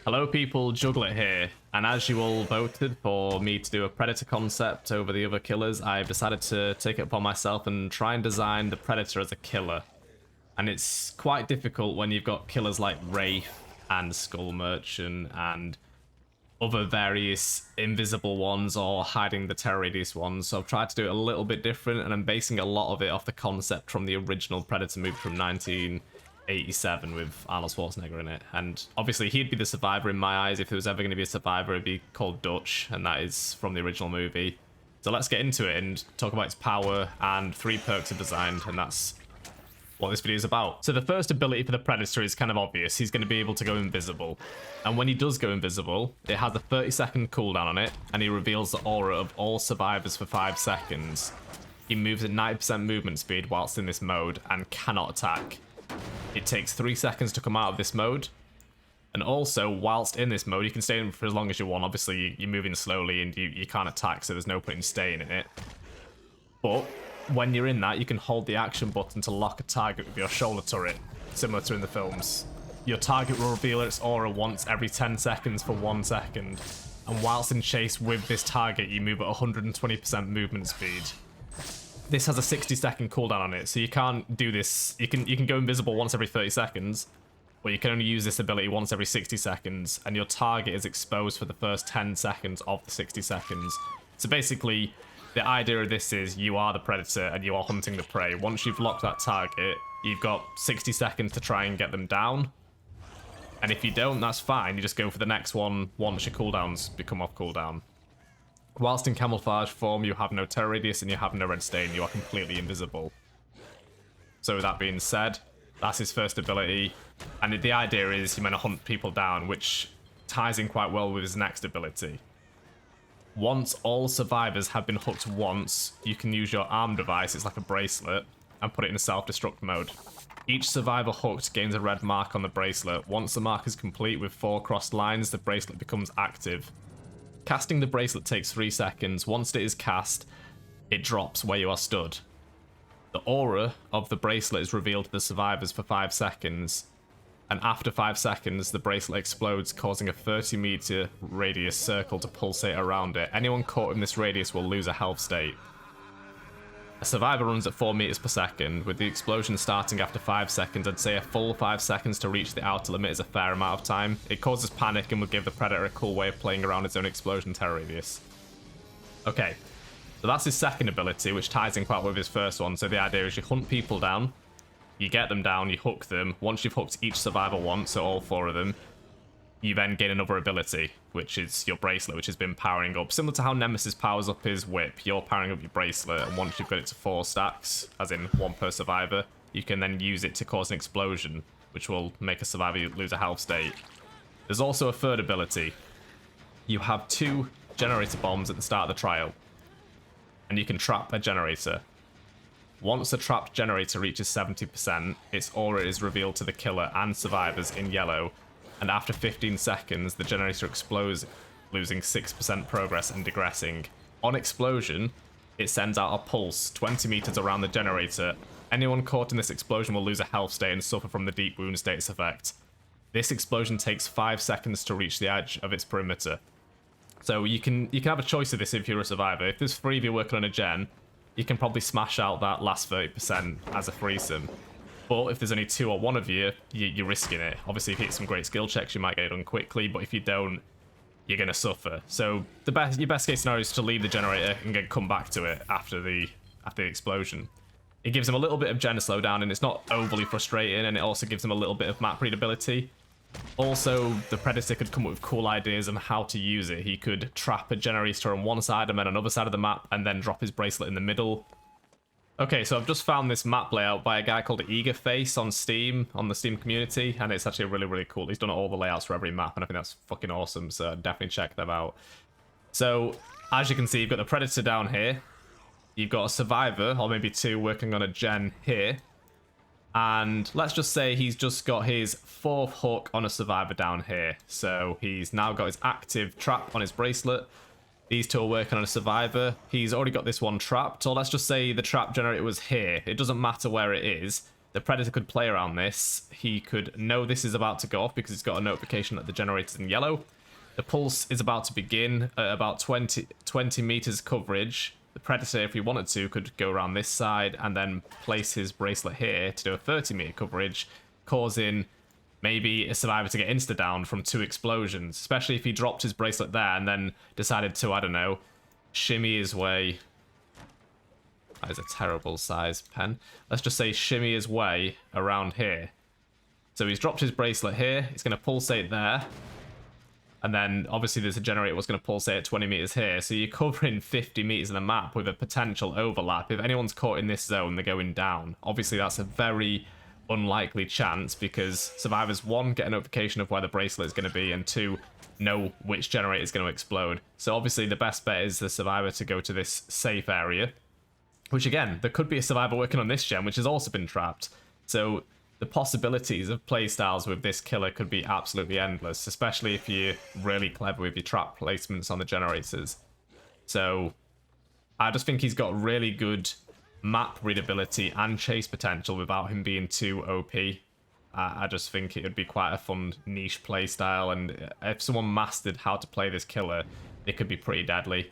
Hello people, Jugglet here, and as you all voted for me to do a Predator concept over the other killers, I've decided to take it upon myself and try and design the Predator as a killer. And it's quite difficult when you've got killers like Wraith and Skull Merchant and other various invisible ones or hiding the terror radius ones, so I've tried to do it a little bit different, and I'm basing a lot of it off the concept from the original Predator movie from 1987 with Arnold Schwarzenegger in it. And obviously he'd be the survivor in my eyes. If there was ever going to be a survivor, it'd be called Dutch, and that is from the original movie. So let's get into it and talk about its power and 3 perks are designed, and that's what this video is about. So the first ability for the Predator is kind of obvious. He's going to be able to go invisible. And when he does go invisible, it has a 30-second cooldown on it, and he reveals the aura of all survivors for 5 seconds. He moves at 90% movement speed whilst in this mode and cannot attack. It takes 3 seconds to come out of this mode. And also, whilst in this mode, you can stay in for as long as you want. Obviously, you're moving slowly and you can't attack, so there's no point in staying in it. But when you're in that, you can hold the action button to lock a target with your shoulder turret, similar to in the films. Your target will reveal its aura once every 10 seconds for 1 second. And whilst in chase with this target, you move at 120% movement speed. This has a 60-second cooldown on it, so you can't do this. You can go invisible once every 30 seconds, but you can only use this ability once every 60 seconds, and your target is exposed for the first 10 seconds of the 60 seconds. So basically, the idea of this is you are the Predator and you are hunting the prey. Once you've locked that target, you've got 60 seconds to try and get them down. And if you don't, that's fine. You just go for the next one once your cooldowns become off cooldown. Whilst in camouflage form, you have no terror radius and you have no red stain. You are completely invisible. So with that being said, that's his first ability. And the idea is you're meant to hunt people down, which ties in quite well with his next ability. Once all survivors have been hooked once, you can use your arm device, it's like a bracelet, and put it in self-destruct mode. Each survivor hooked gains a red mark on the bracelet. Once the mark is complete with 4 crossed lines, the bracelet becomes active. Casting the bracelet takes 3 seconds. Once it is cast, it drops where you are stood. The aura of the bracelet is revealed to the survivors for 5 seconds. And after 5 seconds, the bracelet explodes, causing a 30-meter radius circle to pulsate around it. Anyone caught in this radius will lose a health state. A survivor runs at 4 meters per second, with the explosion starting after 5 seconds. I'd say a full 5 seconds to reach the outer limit is a fair amount of time. It causes panic and would give the Predator a cool way of playing around its own explosion terror radius. Okay, so that's his second ability, which ties in quite well with his first one. So the idea is you hunt people down, you get them down, you hook them. Once you've hooked each survivor once, so all 4 of them, you then gain another ability, which is your bracelet, which has been powering up. Similar to how Nemesis powers up his whip, you're powering up your bracelet, and once you've got it to 4 stacks, as in 1 per survivor, you can then use it to cause an explosion, which will make a survivor lose a health state. There's also a third ability. You have 2 generator bombs at the start of the trial, and you can trap a generator. Once a trapped generator reaches 70%, its aura is revealed to the killer and survivors in yellow, and after 15 seconds, the generator explodes, losing 6% progress and digressing. On explosion, it sends out a pulse 20 meters around the generator. Anyone caught in this explosion will lose a health state and suffer from the deep wound status effect. This explosion takes 5 seconds to reach the edge of its perimeter. So you can have a choice of this if you're a survivor. If there's 3 of you working on a gen, you can probably smash out that last 30% as a threesome. But if there's only 2 or 1 of you, you're risking it. Obviously, if you hit some great skill checks, you might get it done quickly, but if you don't, you're going to suffer. So your best case scenario is to leave the generator and then come back to it after the explosion. It gives him a little bit of gen slowdown, and it's not overly frustrating, and it also gives him a little bit of map readability. Also, the Predator could come up with cool ideas on how to use it. He could trap a generator on one side and then another side of the map, and then drop his bracelet in the middle. Okay, so I've just found this map layout by a guy called Eagerface on Steam, on the Steam community, and it's actually really, really cool. He's done all the layouts for every map, and I think that's fucking awesome, so definitely check them out. So, as you can see, you've got the Predator down here. You've got a survivor, or maybe 2, working on a gen here. And let's just say he's just got his 4th hook on a survivor down here. So he's now got his active trap on his bracelet. These 2 are working on a survivor. He's already got this one trapped. So let's just say the trap generator was here. It doesn't matter where it is. the Predator could play around this. He could know this is about to go off because it's got a notification that the generator's in yellow. The pulse is about to begin at about 20 meters coverage. The Predator, if he wanted to, could go around this side and then place his bracelet here to do a 30-meter coverage, causing maybe a survivor to get insta-downed from 2 explosions, especially if he dropped his bracelet there and then decided to, I don't know, shimmy his way. That is a terrible size pen. Let's just say shimmy his way around here. So he's dropped his bracelet here. It's going to pulsate there. And then obviously there's a generator was going to pulsate at 20 meters here. So you're covering 50 meters of the map with a potential overlap. If anyone's caught in this zone, they're going down. Obviously that's a very unlikely chance because survivors, 1, get a notification of where the bracelet is going to be, and 2, know which generator is going to explode. So obviously the best bet is the survivor to go to this safe area. Which again, there could be a survivor working on this gen, which has also been trapped. So the possibilities of playstyles with this killer could be absolutely endless, especially if you're really clever with your trap placements on the generators. So I just think he's got really good map readability and chase potential without him being too OP. I just think it would be quite a fun niche playstyle, and if someone mastered how to play this killer, it could be pretty deadly.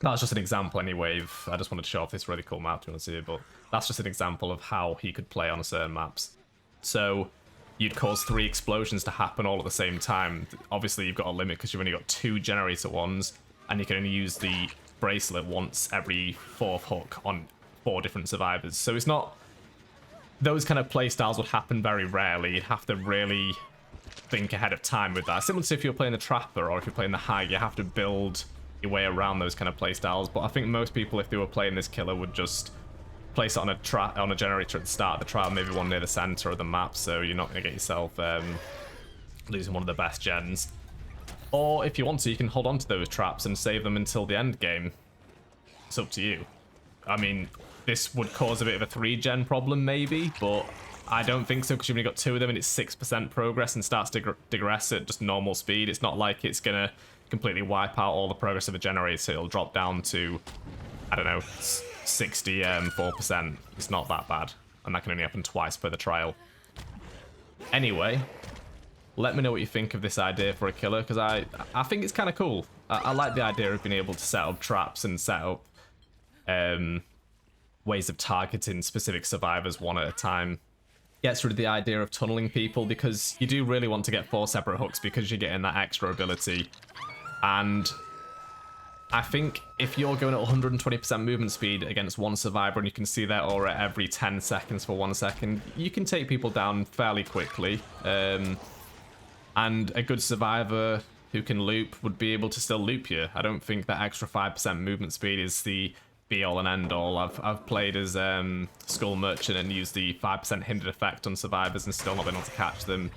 That's just an example anyway. I just wanted to show off this really cool map to be honest with you, but that's just an example of how he could play on certain maps. So you'd cause 3 explosions to happen all at the same time. Obviously you've got a limit because you've only got 2 generator ones, and you can only use the bracelet once every 4th hook on 4 different survivors. So it's not... Those kind of playstyles would happen very rarely. You'd have to really think ahead of time with that. Similar to if you're playing the Trapper or if you're playing the Hag, you have to build your way around those kind of playstyles. But I think most people, if they were playing this killer, would just place it on a generator at the start of the trial, maybe one near the center of the map, so you're not going to get yourself losing one of the best gens. Or if you want to, you can hold on to those traps and save them until the end game. It's up to you. I mean, this would cause a bit of a 3-gen problem maybe, but I don't think so because you've only got 2 of them and it's 6% progress and starts to digress at just normal speed. It's not like it's going to completely wipe out all the progress of a generator. It'll drop down to, I don't know, 64%. It's not that bad, and that can only happen twice per the trial. Anyway, let me know what you think of this idea for a killer, because I think it's kind of cool. I like the idea of being able to set up traps and set up ways of targeting specific survivors one at a time. Gets rid of the idea of tunneling people, because you do really want to get 4 separate hooks because you're getting that extra ability. And I think if you're going at 120% movement speed against one survivor and you can see their aura every 10 seconds for 1 second, you can take people down fairly quickly. And a good survivor who can loop would be able to still loop you. I don't think that extra 5% movement speed is the be-all and end-all. I've played as Skull Merchant and used the 5% hindered effect on survivors and still not been able to catch them.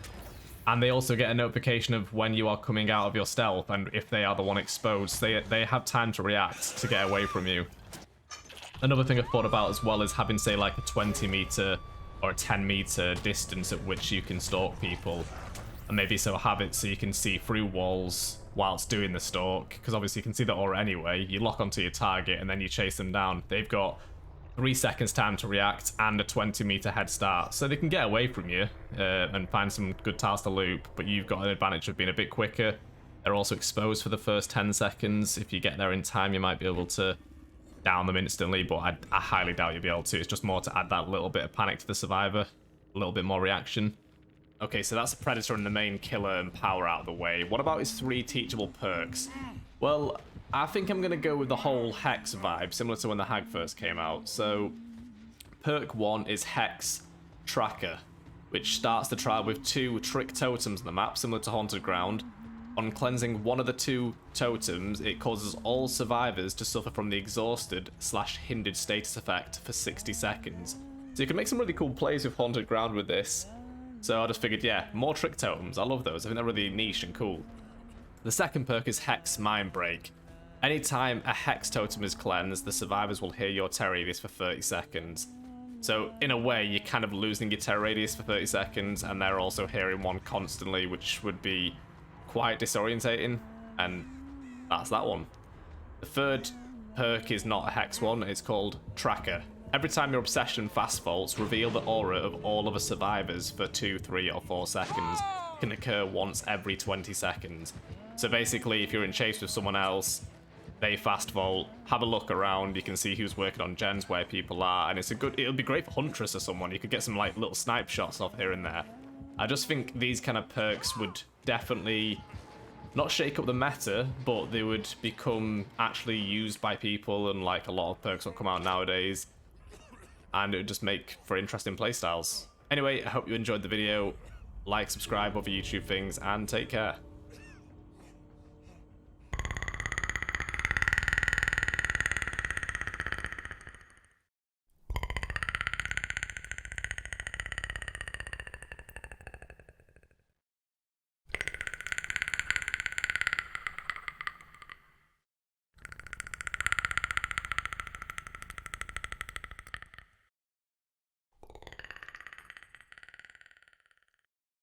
And they also get a notification of when you are coming out of your stealth, and if they are the one exposed, they have time to react to get away from you. Another thing I've thought about as well is having, say, like a 20-meter or a 10-meter distance at which you can stalk people. And maybe so have it so you can see through walls whilst doing the stalk, because obviously you can see the aura anyway. You lock onto your target and then you chase them down. They've got 3 seconds time to react and a 20-meter head start, so they can get away from you and find some good tiles to loop, but you've got an advantage of being a bit quicker. They're also exposed for the first 10 seconds. If you get there in time, you might be able to down them instantly, but I highly doubt you'll be able to. It's just more to add that little bit of panic to the survivor, a little bit more reaction. Okay, so that's the Predator and the main killer and power out of the way. What about his 3 teachable perks? Well, I think I'm going to go with the whole Hex vibe, similar to when the Hag first came out. So, perk 1 is Hex Tracker, which starts the trial with 2 trick totems on the map, similar to Haunted Ground. On cleansing one of the 2 totems, it causes all survivors to suffer from the exhausted/hindered status effect for 60 seconds. So you can make some really cool plays with Haunted Ground with this. So I just figured, yeah, more trick totems. I love those. I think they're really niche and cool. The second perk is Hex Mind Break. Anytime a Hex totem is cleansed, the survivors will hear your terror radius for 30 seconds. So in a way, you're kind of losing your terror radius for 30 seconds, and they're also hearing one constantly, which would be quite disorientating, and that's that one. The third perk is not a Hex one, it's called Tracker. Every time your obsession fast vaults, reveal the aura of all other survivors for 2, 3, or 4 seconds. It can occur once every 20 seconds. So basically, if you're in chase with someone else, they fast vault, have a look around, you can see who's working on gens, where people are, and it'll be great for Huntress or someone. You could get some like little snipe shots off here and there. I just think these kind of perks would definitely not shake up the meta, but they would become actually used by people, and like a lot of perks will come out nowadays, and it would just make for interesting playstyles. Anyway, I hope you enjoyed the video. Like, subscribe, other YouTube things, and take care.